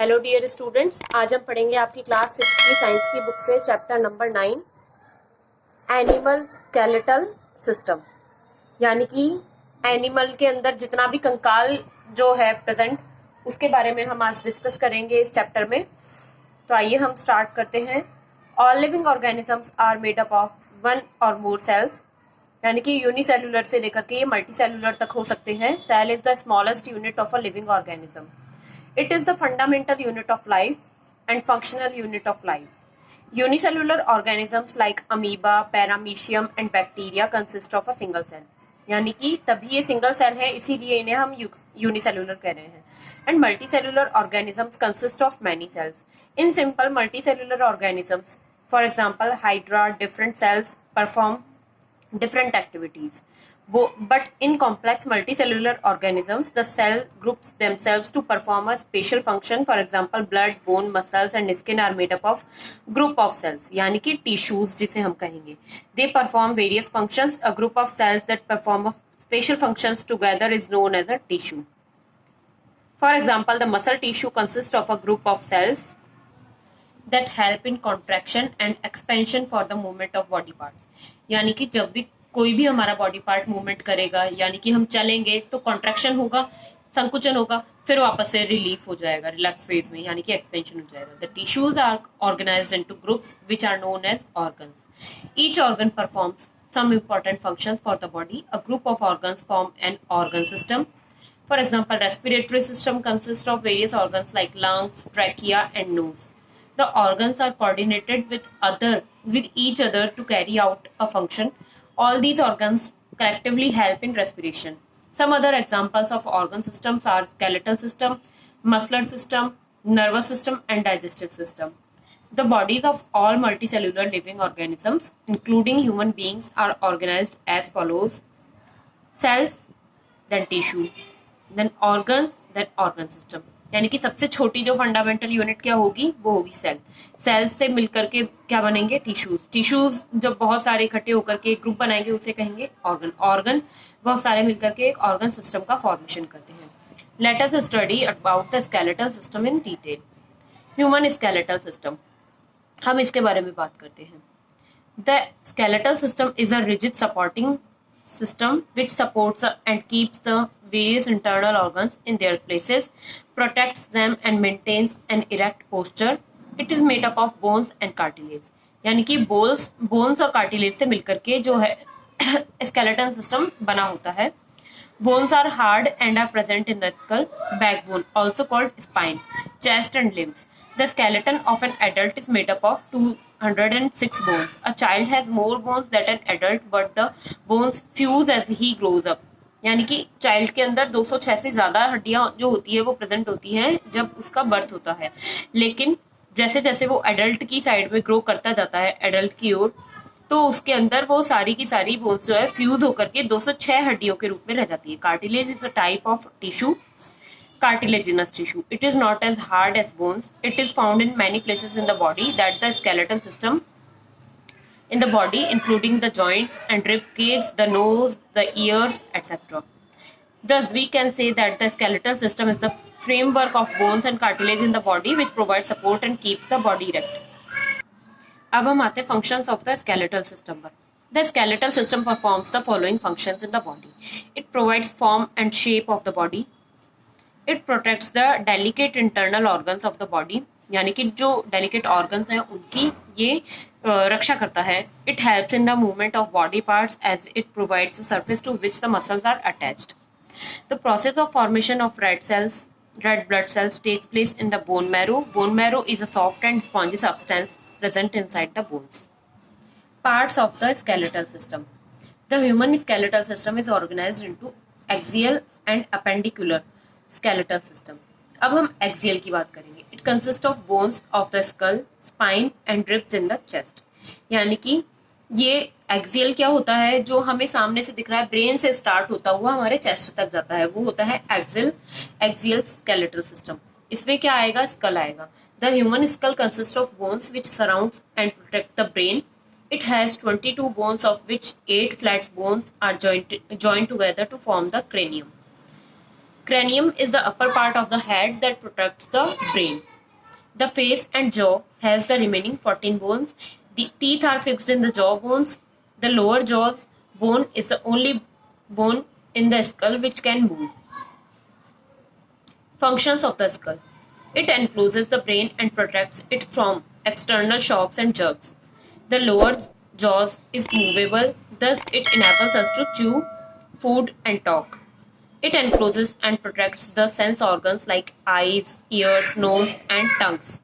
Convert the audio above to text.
Hello dear students, आज हम पढ़ेंगे आपकी क्लास 6 की साइंस की बुक से chapter number 9 animal skeletal system. यानी कि एनिमल के अंदर जितना भी कंकाल जो है प्रेजेंट, उसके बारे में हम आज डिस्कस करेंगे इस चैप्टर में। तो आइए हम स्टार्ट करते हैं। All living organisms are made up of one or more sales. यानी कि यूनिसेलुलर से लेकर के ये मल्टी सेलुलर तक हो सकते हैं। Cell is the smallest unit of a living organism. It is the fundamental unit of life and functional unit of life. Unicellular organisms like amoeba, paramecium and bacteria consist of a single cell. यानी कि तभी ये single cell है, इसीलिए इन्हें हम unicellular कह रहे हैं. And multicellular organisms consist of many cells. In simple multicellular organisms, for example hydra, different cells perform different activities. But in complex multicellular organisms, the cell groups themselves to perform a special function. For example, blood, bone, muscles and skin are made up of group of cells. यानी कि tissues जिसे हम कहेंगे. They perform various functions. A group of cells that perform special functions together is known as a tissue. For example, the muscle tissue consists of a group of cells that help in contraction and expansion for the movement of body parts. यानी कि जब भी कोई भी हमारा body part movement करेगा, यानी कि हम चलेंगे तो कॉन्ट्रैक्शन होगा, संकुचन होगा, फिर वापस से रिलीफ हो जाएगा रिलैक्स फेज में, यानी कि एक्सपेंशन हो जाएगा. The tissues are organised into groups which are known as organs. Each organ performs some important functions for the body. A group of organs form an organ system. For example, respiratory system consists of various organs like lungs, trachea and nose. The organs are coordinated with each other to carry out a function. All these organs collectively help in respiration. Some other examples of organ systems are skeletal system, muscular system, nervous system and digestive system. The bodies of all multicellular living organisms, including human beings, are organized as follows: cells, then tissue, then organs, then organ system. यानी कि सबसे छोटी जो fundamental unit क्या होगी, वो होगी cell. Cell से मिलकर के क्या बनेंगे? टिश्यूज. टिश्यूज जब बहुत सारे इकट्ठे होकर के एक ग्रुप बनाएंगे उसे कहेंगे ऑर्गन. ऑर्गन बहुत सारे मिलकर के एक ऑर्गन सिस्टम का फॉर्मेशन करते हैं. Let us study about the skeletal system in detail. Human skeletal system, हम इसके बारे में बात करते हैं. The skeletal system is a rigid supporting system which supports and keeps the various internal organs in their places, protects them and maintains an erect posture. It is made up of bones and cartilage. यानी कि bones और cartilage से मिलकर के जो है skeleton system बना होता है. Bones are hard and are present in the skull. Backbone, also called spine, chest and limbs. The skeleton of an adult is made up of 206 bones. A child has more bones than an adult, but the bones fuse as he grows up. यानी कि child के अंदर 206 से ज्यादा हड्डियां जो होती है वो प्रेजेंट होती हैं जब उसका बर्थ होता है. लेकिन जैसे जैसे वो एडल्ट की साइड में ग्रो करता जाता है, एडल्ट की ओर, तो उसके अंदर वो सारी की सारी बोन्स जो है फ्यूज होकर के 206 हड्डियों के रूप में रह जाती है. Cartilage is a type of tissue, cartilaginous tissue. It is not as hard as bones. It is found in many places in the body. That's the skeletal system in the body, including the joints and rib cage, the nose, the ears, etc. Thus, we can say that the skeletal system is the framework of bones and cartilage in the body, which provides support and keeps the body erect. अब हम आते हैं functions of the skeletal system पर. The skeletal system performs the following functions in the body. It provides form and shape of the body. It protects the delicate internal organs of the body. यानी कि जो delicate organs हैं उनकी ये रक्षा करता है. It helps in the movement of body parts as it provides a surface to which the muscles are attached. The process of formation of red blood cells takes place in the bone marrow. Bone marrow is a soft and spongy substance present inside the bones. Parts of the skeletal system. The human skeletal system is organized into axial and appendicular skeletal system. अब हम axial की बात करेंगे. It consist of bones of the skull, spine and ribs in the chest. यानी कि ये axial क्या होता है, जो हमें सामने से दिख रहा है, ब्रेन से स्टार्ट होता हुआ हमारे चेस्ट तक जाता है, वो होता है एक्सियल स्केलेटल सिस्टम. इसमें क्या आएगा? स्कल आएगा. The human school consist of bones which surrounds and protect the brain. It has 22 bones of which 8 flat bones are joined together to form the cranium. Cranium is the upper part of the head that protects the brain. The face and jaw has the remaining 14 bones. The teeth are fixed in the jaw bones. The lower jaws bone is the only bone in the skull which can move. Functions of the skull. It encloses the brain and protects it from external shocks and jerks. The lower jaws is movable, thus it enables us to chew food and talk. It encloses and protects the sense organs like eyes, ears, nose, and tongues.